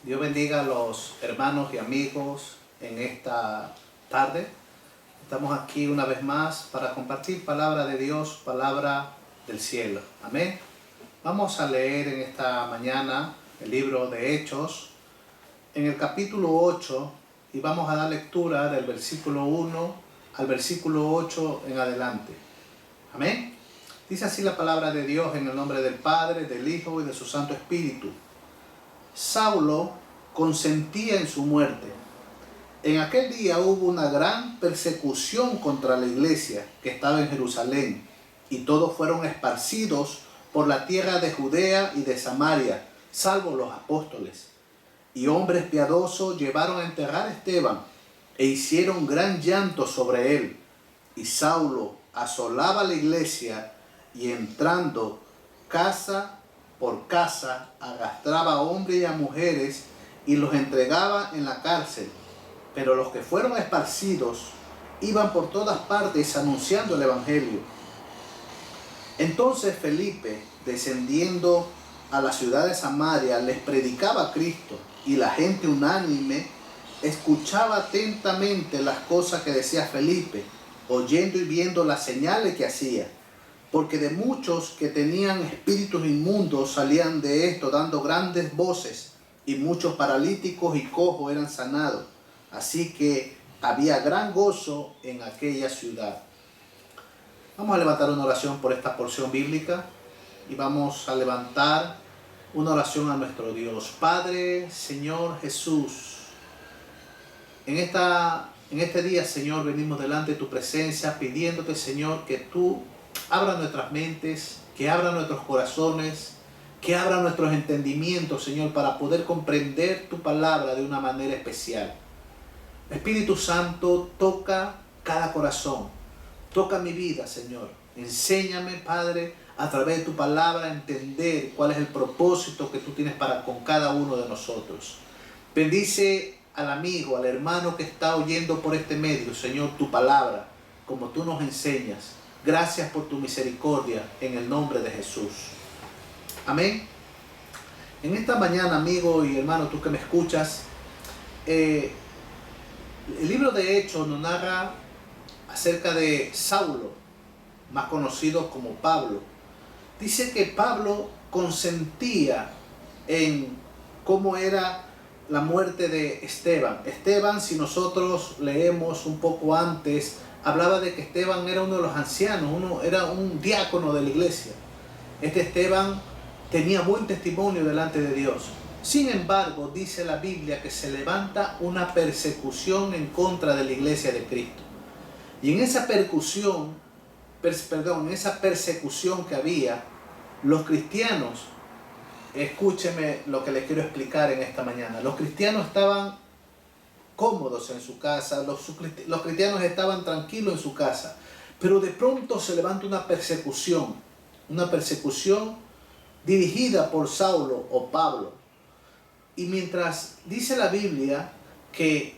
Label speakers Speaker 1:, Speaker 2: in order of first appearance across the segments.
Speaker 1: Dios bendiga a los hermanos y amigos en esta tarde. Estamos aquí una vez más para compartir palabra de Dios, palabra del cielo. Amén. Vamos a leer en esta mañana el libro de Hechos, en el capítulo 8, y vamos a dar lectura del versículo 1 al versículo 8 en adelante. Amén. Dice así la palabra de Dios en el nombre del Padre, del Hijo y de su Santo Espíritu. Saulo consentía en su muerte. En aquel día hubo una gran persecución contra la iglesia que estaba en Jerusalén, y todos fueron esparcidos por la tierra de Judea y de Samaria, salvo los apóstoles. Y hombres piadosos llevaron a enterrar a Esteban, e hicieron gran llanto sobre él. Y Saulo asolaba la iglesia, y entrando casa por casa, arrastraba a hombres y a mujeres y los entregaba en la cárcel. Pero los que fueron esparcidos iban por todas partes anunciando el evangelio. Entonces Felipe, descendiendo a la ciudad de Samaria, les predicaba a Cristo, y la gente unánime escuchaba atentamente las cosas que decía Felipe, oyendo y viendo las señales que hacía. Porque de muchos que tenían espíritus inmundos salían de esto dando grandes voces, y muchos paralíticos y cojos eran sanados. Así que había gran gozo en aquella ciudad. Vamos a levantar una oración por esta porción bíblica y vamos a levantar una oración a nuestro Dios. Padre, Señor Jesús, en este día, Señor, venimos delante de tu presencia pidiéndote, Señor, que tú abra nuestras mentes, que abra nuestros corazones, que abra nuestros entendimientos, Señor, para poder comprender tu palabra de una manera especial. Espíritu Santo, toca cada corazón, toca mi vida, Señor. Enséñame, Padre, a través de tu palabra a entender cuál es el propósito que tú tienes para con cada uno de nosotros. Bendice al amigo, al hermano que está oyendo por este medio, Señor, tu palabra, como tú nos enseñas. Gracias por tu misericordia, en el nombre de Jesús. Amén. En esta mañana, amigo y hermano, tú que me escuchas, el libro de Hechos nos narra acerca de Saulo, más conocido como Pablo. Dice que Pablo consentía en cómo era la muerte de Esteban. Esteban, si nosotros leemos un poco antes, hablaba de que Esteban era uno de los ancianos, era un diácono de la iglesia. Este Esteban tenía buen testimonio delante de Dios. Sin embargo, dice la Biblia que se levanta una persecución en contra de la iglesia de Cristo. Y en esa persecución que había, los cristianos, escúcheme lo que les quiero explicar en esta mañana, los cristianos estaban cómodos en su casa, los cristianos estaban tranquilos en su casa, pero de pronto se levanta una persecución dirigida por Saulo o Pablo. Y mientras dice la Biblia que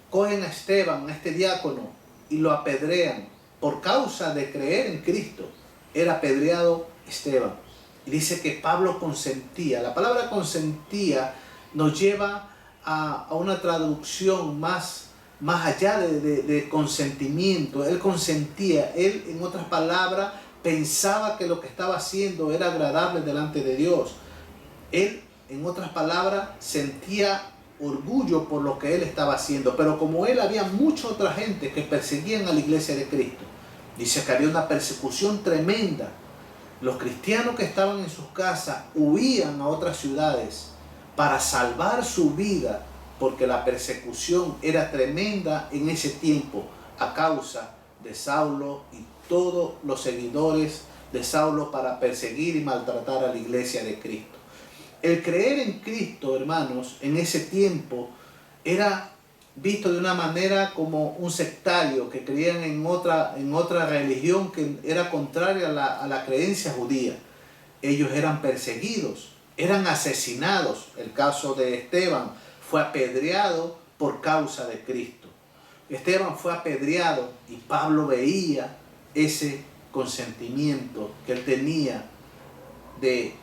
Speaker 1: cogen a Esteban, a este diácono, y lo apedrean por causa de creer en Cristo, era apedreado Esteban. Y dice que Pablo consentía. La palabra consentía nos lleva a una traducción más allá de consentimiento. Él consentía, él, en otras palabras, pensaba que lo que estaba haciendo era agradable delante de Dios. Él, en otras palabras, sentía orgullo por lo que él estaba haciendo. Pero como él, había mucha otra gente que perseguían a la iglesia de Cristo. Dice que había una persecución tremenda. Los cristianos que estaban en sus casas huían a otras ciudades para salvar su vida, porque la persecución era tremenda en ese tiempo a causa de Saulo y todos los seguidores de Saulo para perseguir y maltratar a la iglesia de Cristo. El creer en Cristo, hermanos, en ese tiempo era visto de una manera como un sectario que creían en otra religión que era contraria a la creencia judía. Ellos eran perseguidos, eran asesinados. El caso de Esteban fue apedreado por causa de Cristo. Esteban fue apedreado y Pablo veía ese consentimiento que él tenía de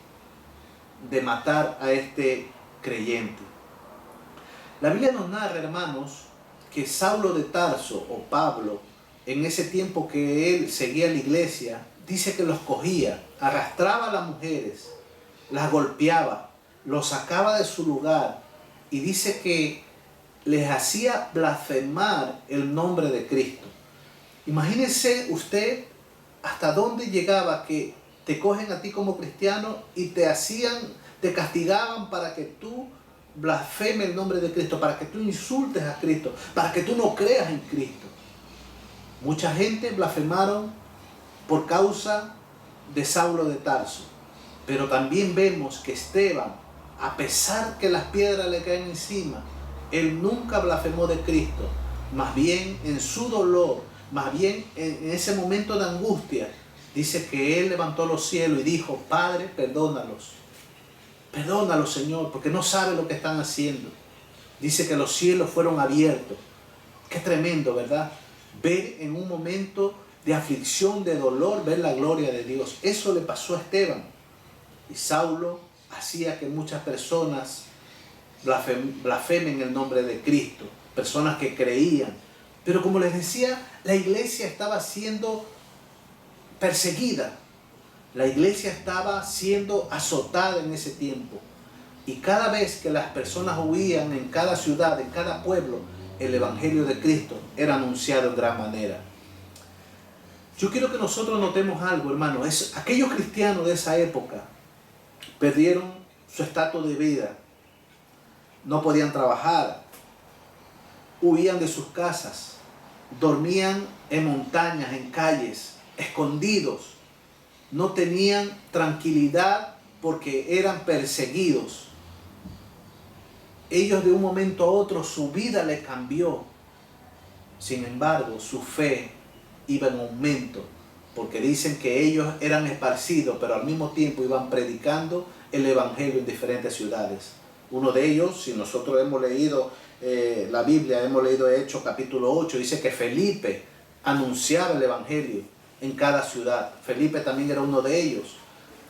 Speaker 1: matar a este creyente. La Biblia nos narra, hermanos, que Saulo de Tarso, o Pablo, en ese tiempo que él seguía la iglesia, dice que los cogía, arrastraba a las mujeres, las golpeaba, los sacaba de su lugar y dice que les hacía blasfemar el nombre de Cristo. Imagínese usted hasta dónde llegaba que te cogen a ti como cristiano y te castigaban para que tú blasfemes el nombre de Cristo, para que tú insultes a Cristo, para que tú no creas en Cristo. Mucha gente blasfemaron por causa de Saulo de Tarso, pero también vemos que Esteban, a pesar que las piedras le caen encima, él nunca blasfemó de Cristo. Más bien en su dolor, más bien en ese momento de angustia, dice que él levantó los cielos y dijo: Padre, perdónalos. Perdónalos, Señor, porque no saben lo que están haciendo. Dice que los cielos fueron abiertos. Qué tremendo, ¿verdad? Ver en un momento de aflicción, de dolor, ver la gloria de Dios. Eso le pasó a Esteban. Y Saulo hacía que muchas personas blasfemen el nombre de Cristo. Personas que creían. Pero como les decía, la iglesia estaba siendo perseguida. La iglesia estaba siendo azotada en ese tiempo. Y cada vez que las personas huían en cada ciudad, en cada pueblo, el evangelio de Cristo era anunciado en gran manera. Yo quiero que nosotros notemos algo, hermano. Aquellos cristianos de esa época perdieron su estatus de vida. No podían trabajar. Huían de sus casas. Dormían en montañas, en calles, escondidos. No tenían tranquilidad porque eran perseguidos. Ellos de un momento a otro su vida les cambió. Sin embargo, su fe iba en aumento, porque dicen que ellos eran esparcidos, pero al mismo tiempo iban predicando el evangelio en diferentes ciudades. Uno de ellos, si nosotros hemos leído la Biblia, hemos leído Hechos capítulo 8, dice que Felipe anunciaba el evangelio en cada ciudad. Felipe también era uno de ellos,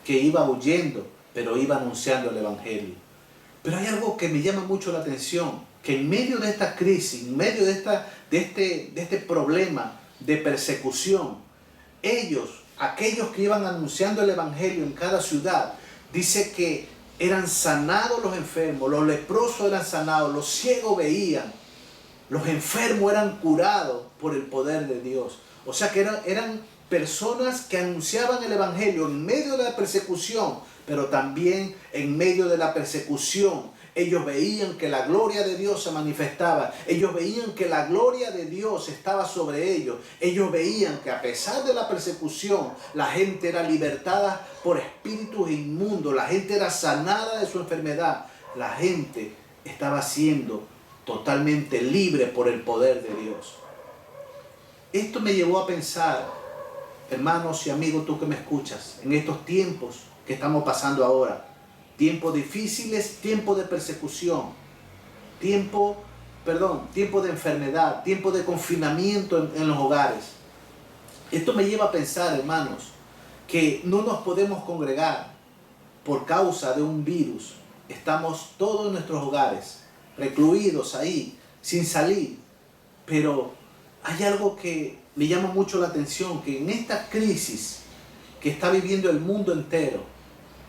Speaker 1: que iba huyendo, pero iba anunciando el evangelio. Pero hay algo que me llama mucho la atención, que en medio de esta crisis, en medio de este problema de persecución, aquellos que iban anunciando el evangelio en cada ciudad, dice que eran sanados los enfermos, los leprosos eran sanados, los ciegos veían, los enfermos eran curados por el poder de Dios. O sea que eran personas que anunciaban el evangelio en medio de la persecución, pero también en medio de la persecución ellos veían que la gloria de Dios se manifestaba. Ellos veían que la gloria de Dios estaba sobre ellos. Ellos veían que a pesar de la persecución, la gente era libertada por espíritus inmundos. La gente era sanada de su enfermedad. La gente estaba siendo totalmente libre por el poder de Dios. Esto me llevó a pensar, hermanos y amigos, tú que me escuchas, en estos tiempos que estamos pasando ahora. Tiempos difíciles, tiempo de persecución, tiempo de enfermedad, tiempo de confinamiento en los hogares. Esto me lleva a pensar, hermanos, que no nos podemos congregar por causa de un virus. Estamos todos en nuestros hogares, recluidos ahí, sin salir. Pero hay algo que me llama mucho la atención, que en esta crisis que está viviendo el mundo entero,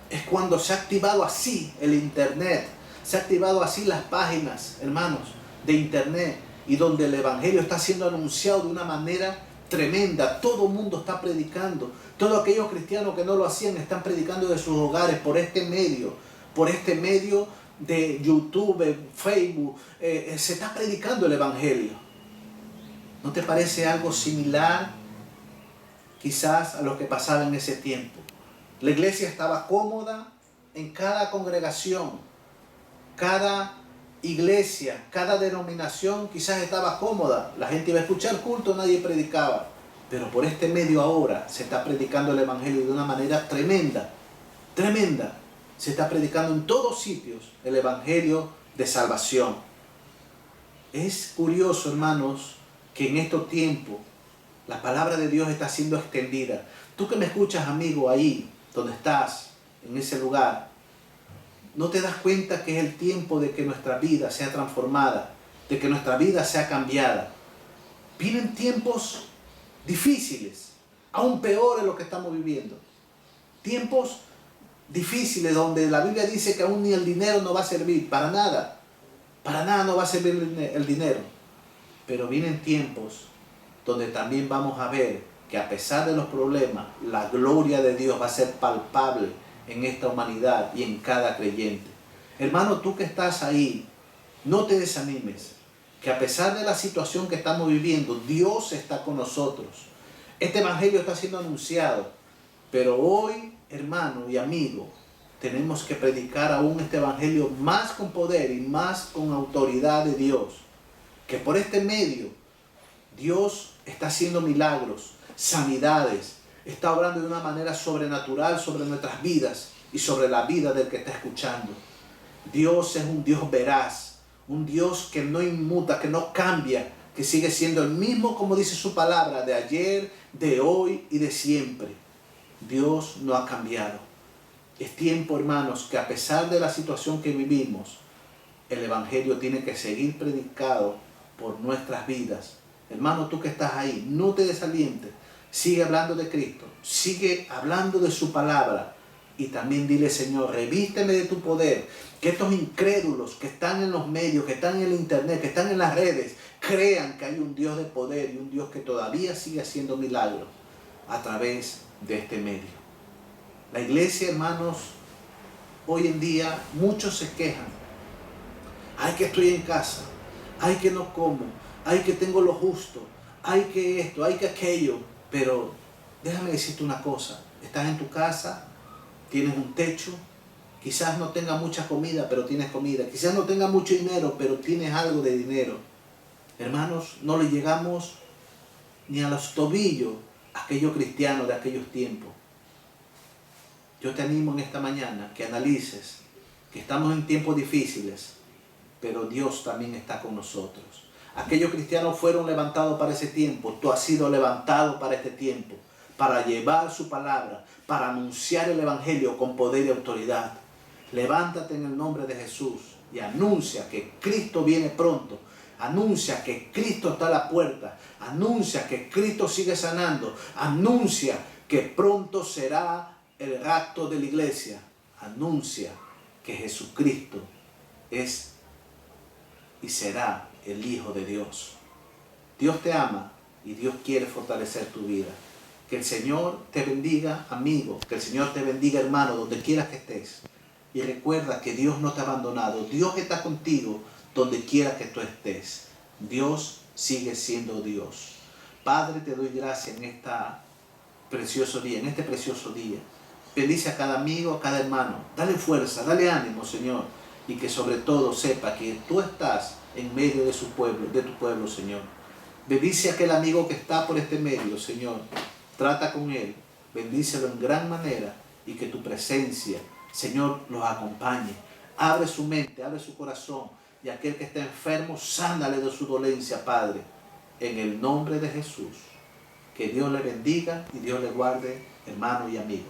Speaker 1: es cuando se ha activado así el internet, se ha activado así las páginas, hermanos, de internet, y donde el evangelio está siendo anunciado de una manera tremenda. Todo el mundo está predicando. Todos aquellos cristianos que no lo hacían están predicando de sus hogares por este medio de YouTube, Facebook. Se está predicando el evangelio. ¿No te parece algo similar quizás a lo que pasaba en ese tiempo? La iglesia estaba cómoda en cada congregación, cada iglesia, cada denominación quizás estaba cómoda. La gente iba a escuchar culto, nadie predicaba. Pero por este medio ahora se está predicando el evangelio de una manera tremenda, tremenda. Se está predicando en todos sitios el evangelio de salvación. Es curioso, hermanos, que en estos tiempos la palabra de Dios está siendo extendida. Tú que me escuchas, amigo, ahí donde estás, en ese lugar, ¿No te das cuenta que es el tiempo de que nuestra vida sea transformada, de que nuestra vida sea cambiada? Vienen tiempos difíciles, aún peores lo que estamos viviendo. Tiempos difíciles donde la Biblia dice que aún ni el dinero no va a servir, para nada no va a servir el dinero. Pero vienen tiempos donde también vamos a ver que a pesar de los problemas, la gloria de Dios va a ser palpable en esta humanidad y en cada creyente. Hermano, tú que estás ahí, no te desanimes, que a pesar de la situación que estamos viviendo, Dios está con nosotros. Este evangelio está siendo anunciado, pero hoy, hermano y amigo, tenemos que predicar aún este evangelio más con poder y más con autoridad de Dios. Que por este medio Dios está haciendo milagros, sanidades, está obrando de una manera sobrenatural sobre nuestras vidas y sobre la vida del que está escuchando. Dios es un Dios veraz, un Dios que no inmuta, que no cambia, que sigue siendo el mismo, como dice su palabra, de ayer, de hoy y de siempre. Dios no ha cambiado. Es tiempo, hermanos, que a pesar de la situación que vivimos, el evangelio tiene que seguir predicado por nuestras vidas. Hermano, tú que estás ahí, no te desalientes. Sigue hablando de Cristo, sigue hablando de su palabra y también dile: Señor, revísteme de tu poder. Que estos incrédulos que están en los medios, que están en el internet, que están en las redes, crean que hay un Dios de poder y un Dios que todavía sigue haciendo milagros a través de este medio. La iglesia, hermanos, hoy en día muchos se quejan. Ay, que estoy en casa. Ay, que no como. Ay, que tengo lo justo. Ay, que esto. Ay, que aquello. Pero déjame decirte una cosa. Estás en tu casa, tienes un techo. Quizás no tengas mucha comida, pero tienes comida. Quizás no tengas mucho dinero, pero tienes algo de dinero. Hermanos, no le llegamos ni a los tobillos a aquellos cristianos de aquellos tiempos. Yo te animo en esta mañana que analices que estamos en tiempos difíciles, pero Dios también está con nosotros. Aquellos cristianos fueron levantados para ese tiempo. Tú has sido levantado para este tiempo, para llevar su palabra, para anunciar el evangelio con poder y autoridad. Levántate en el nombre de Jesús y anuncia que Cristo viene pronto. Anuncia que Cristo está a la puerta. Anuncia que Cristo sigue sanando. Anuncia que pronto será el rapto de la iglesia. Anuncia que Jesucristo es y será el Hijo de Dios. Dios te ama y Dios quiere fortalecer tu vida. Que el Señor te bendiga, amigo. Que el Señor te bendiga, hermano, donde quiera que estés. Y recuerda que Dios no te ha abandonado. Dios está contigo donde quiera que tú estés. Dios sigue siendo Dios. Padre, te doy gracias en este precioso día. Bendice a cada amigo, a cada hermano. Dale fuerza, dale ánimo, Señor. Y que sobre todo sepa que tú estás en medio de su pueblo, de tu pueblo, Señor. Bendice a aquel amigo que está por este medio, Señor. Trata con él. Bendícelo en gran manera y que tu presencia, Señor, los acompañe. Abre su mente, abre su corazón. Y aquel que está enfermo, sánale de su dolencia, Padre. En el nombre de Jesús. Que Dios le bendiga y Dios le guarde, hermano y amigo.